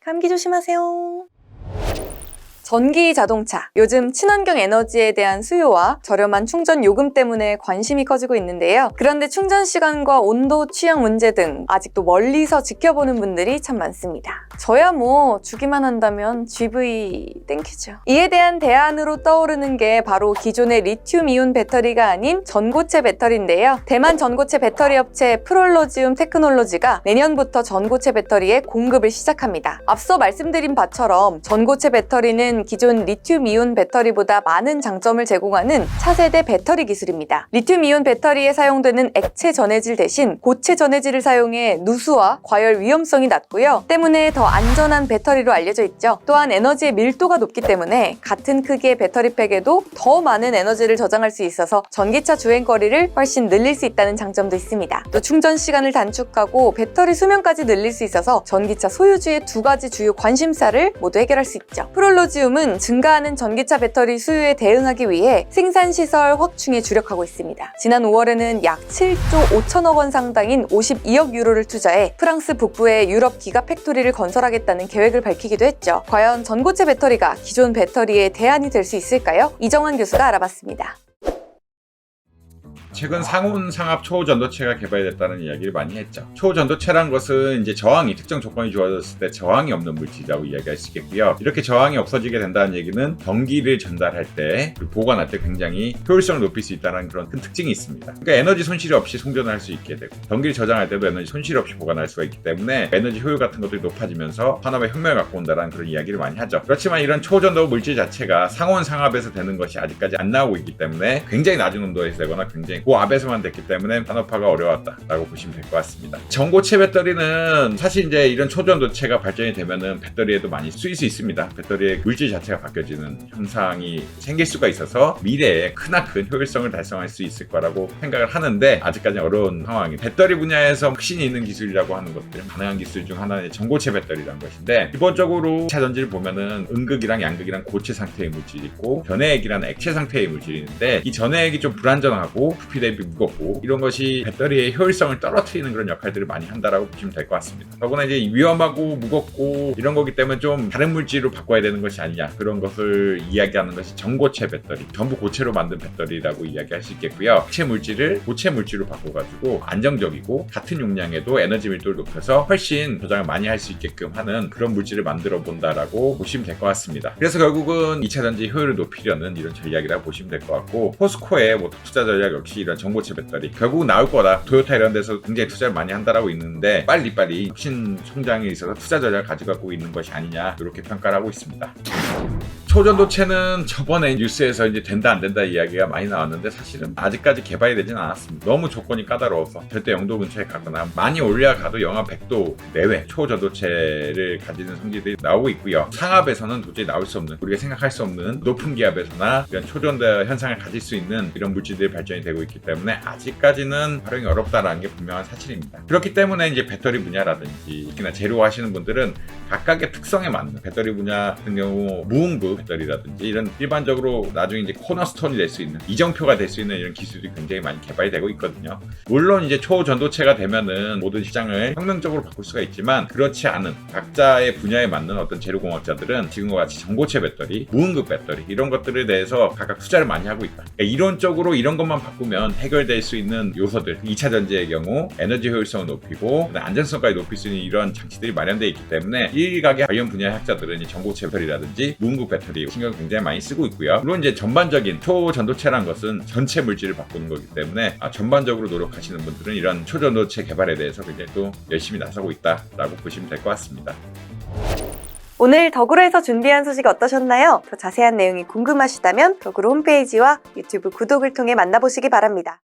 감기 조심하세요. 전기 자동차. 요즘 친환경 에너지에 대한 수요와 저렴한 충전 요금 때문에 관심이 커지고 있는데요. 그런데 충전 시간과 온도 취향 문제 등 아직도 멀리서 지켜보는 분들이 참 많습니다. 저야 뭐 주기만 한다면 GV 땡큐죠. 이에 대한 대안으로 떠오르는 게 바로 기존의 리튬이온 배터리가 아닌 전고체 배터리인데요. 대만 전고체 배터리 업체 프롤로지움 테크놀로지가 내년부터 전고체 배터리의 공급을 시작합니다. 앞서 말씀드린 바처럼 전고체 배터리는 기존 리튬이온 배터리보다 많은 장점을 제공하는 차세대 배터리 기술입니다. 리튬이온 배터리에 사용되는 액체 전해질 대신 고체 전해질을 사용해 누수와 과열 위험성이 낮고요. 때문에 더 안전한 배터리로 알려져 있죠. 또한 에너지의 밀도가 높기 때문에 같은 크기의 배터리팩에도 더 많은 에너지를 저장할 수 있어서 전기차 주행거리를 훨씬 늘릴 수 있다는 장점도 있습니다. 또 충전 시간을 단축하고 배터리 수명까지 늘릴 수 있어서 전기차 소유주의 두 가지 주요 관심사를 모두 해결할 수 있죠. 프롤로지움은 증가하는 전기차 배터리 수요에 대응하기 위해 생산시설 확충에 주력하고 있습니다. 지난 5월에는 약 7조 5천억 원 상당인 52억 유로를 투자해 프랑스 북부에 유럽 기가 팩토리를 건설하겠다는 계획을 밝히기도 했죠. 과연 전고체 배터리가 기존 배터리의 대안이 될 수 있을까요? 이정환 교수가 알아봤습니다. 최근 상온 상압 초전도체가 개발됐다는 이야기를 많이 했죠. 초전도체란 것은 이제 저항이 특정 조건이 주어졌을 때 저항이 없는 물질이라고 이야기할 수 있겠고요. 이렇게 저항이 없어지게 된다는 얘기는 전기를 전달할 때 보관할 때 굉장히 효율성을 높일 수 있다는 그런 큰 특징이 있습니다. 그러니까 에너지 손실 없이 송전을 할 수 있게 되고 전기를 저장할 때도 에너지 손실 없이 보관할 수가 있기 때문에 에너지 효율 같은 것들이 높아지면서 산업의 혁명을 갖고 온다는 그런 이야기를 많이 하죠. 그렇지만 이런 초전도 물질 자체가 상온 상압에서 되는 것이 아직까지 안 나오고 있기 때문에 굉장히 낮은 온도에서 되거나 굉장히 고압에서만 됐기 때문에 산업화가 어려웠다라고 보시면 될 것 같습니다. 전고체 배터리는 사실 이제 이런 초전도체가 발전이 되면은 배터리에도 많이 쓰일 수 있습니다. 배터리의 물질 자체가 바뀌어지는 현상이 생길 수가 있어서 미래에 크나큰 효율성을 달성할 수 있을 거라고 생각을 하는데 아직까지는 어려운 상황이 배터리 분야에서 혁신이 있는 기술이라고 하는 것들은 가능한 기술 중 하나의 전고체 배터리라는 것인데 기본적으로 차전지를 보면은 음극이랑 양극이랑 고체 상태의 물질이 있고 전해액이라는 액체 상태의 물질이 있는데 이 전해액이 좀 불안전하고 부피 대비 무겁고 이런 것이 배터리의 효율성을 떨어뜨리는 그런 역할들을 많이 한다라고 보시면 될 것 같습니다. 더구나 이제 위험하고 무겁고 이런 거기 때문에 좀 다른 물질로 바꿔야 되는 것이 아니냐 그런 것을 이야기하는 것이 전고체 배터리 전부 고체로 만든 배터리라고 이야기할 수 있겠고요. 액체 물질을 고체 물질로 바꿔가지고 안정적이고 같은 용량에도 에너지 밀도를 높여서 훨씬 저장을 많이 할 수 있게끔 하는 그런 물질을 만들어 본다라고 보시면 될 것 같습니다. 그래서 결국은 2차전지 효율을 높이려는 이런 전략이라고 보시면 될 것 같고 포스코의 투자 전략 역시 이런 전고체 배터리 결국 나올 거다. 토요타 이런 데서 굉장히 투자를 많이 한다라고 있는데 빨리빨리 혁신 성장에 있어서 투자 전략을 가져가고 있는 것이 아니냐 이렇게 평가를 하고 있습니다. 초전도체는 저번에 뉴스에서 이제 된다 안 된다 이야기가 많이 나왔는데 사실은 아직까지 개발이 되진 않았습니다. 너무 조건이 까다로워서 절대 0도 근처에 가거나 많이 올라가도 영하 100도 내외 초전도체를 가지는 성질들이 나오고 있고요. 상압에서는 도저히 나올 수 없는 우리가 생각할 수 없는 높은 기압에서나 이런 초전도 현상을 가질 수 있는 이런 물질들이 발전이 되고 있기 때문에 아직까지는 활용이 어렵다라는 게 분명한 사실입니다. 그렇기 때문에 이제 배터리 분야라든지 특히나 재료 하시는 분들은 각각의 특성에 맞는 배터리 분야 같은 경우 무응급 배터리라든지 이런 일반적으로 나중에 이제 코너스톤이 될 수 있는 이정표가 될 수 있는 이런 기술이 굉장히 많이 개발이 되고 있거든요. 물론 이제 초전도체가 되면은 모든 시장을 혁명적으로 바꿀 수가 있지만 그렇지 않은 각자의 분야에 맞는 어떤 재료공학자들은 지금과 같이 전고체 배터리, 무응급 배터리 이런 것들에 대해서 각각 투자를 많이 하고 있다. 그러니까 이론적으로 이런 것만 바꾸면 해결될 수 있는 요소들 2차 전지의 경우 에너지 효율성을 높이고 안전성까지 높일 수 있는 이런 장치들이 마련되어 있기 때문에 일각의 관련 분야의 학자들은 전고체 배터리라든지 무응급 배터리 신경을 굉장히 많이 쓰고 있고요. 물론 이제 전반적인 초전도체란 것은 전체 물질을 바꾸는 거기 때문에 전반적으로 노력하시는 분들은 이런 초전도체 개발에 대해서 굉장히 또 열심히 나서고 있다라고 보시면 될 것 같습니다. 오늘 덕으로에서 준비한 소식 어떠셨나요? 더 자세한 내용이 궁금하시다면 덕으로 홈페이지와 유튜브 구독을 통해 만나보시기 바랍니다.